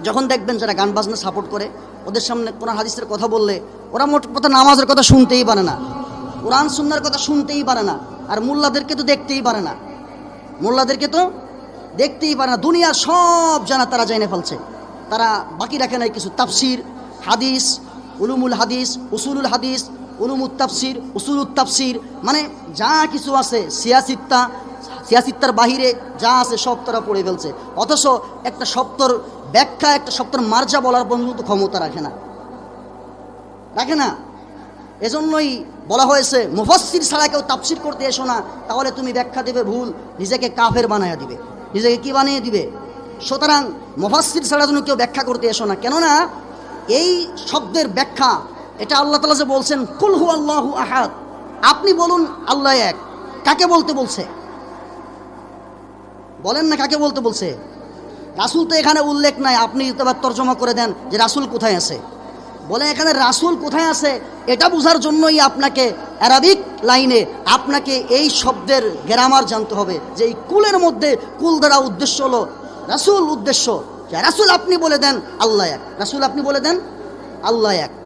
যখন দেখবেন যারা গান বাজনা সাপোর্ট করে, ওদের সামনে কোরআন হাদিসের কথা বললে ওরা মোট কথা নামাজের কথা শুনতেই পারে না, কোরআন সুন্নাহর কথা শুনতেই পারে না। আর মোল্লাদেরকে তো দেখতেই পারে না, মোল্লাদেরকে তো দেখতেই পারে না। দুনিয়ার সব জানা তারা জেনে ফেলছে, তারা বাকি রাখে নাই কিছু। তাফসির, হাদিস, উলুমুল হাদিস, উসুলুল হাদিস, উলুমুত তাফসির, উসুলুত তাফসির, মানে যা কিছু আছে সিয়াসিত্তার বাহিরে যা আছে সব তারা পড়ে ফেলছে। অথচ একটা শব্দর ব্যাখ্যা, একটা শব্দের মার্জা বলার পর্যন্ত ক্ষমতা রাখে না। এজন্যই বলা হয়েছে মুফাসসির ছাড়া কেউ তাফসির করতে এসো না, তাহলে তুমি ব্যাখ্যা দেবে ভুল, নিজেকে কাফের বানায়া দিবে, নিজেকে কি বানিয়ে দিবে। সুতরাং মুফাসসির ছাড়া যেন কেউ ব্যাখ্যা করতে এসো না। কেননা এই শব্দের ব্যাখ্যা, এটা আল্লাহ তাআলা যে বলছেন কুল হু আল্লাহু আহাদ, আপনি বলুন আল্লাহ এক, কাকে বলতে বলছে বলেন না, কাকে বলতে বলছে? রাসূল তো এখানে উল্লেখ নাই, আপনি এবার তর্জমা করে দেন যে রাসূল কোথায় আছে। বলে এখানে রাসূল কোথায় আছে এটা বোঝার জন্যই আপনাকে আরবিক লাইনে আপনাকে এই শব্দের গ্রামার জানতে হবে, যে এই কুলের মধ্যে কুল দ্বারা উদ্দেশ্য হলো রাসূল, উদ্দেশ্য রাসূল আপনি বলে দেন আল্লাহ এক, রাসূল আপনি বলে দেন আল্লাহ এক।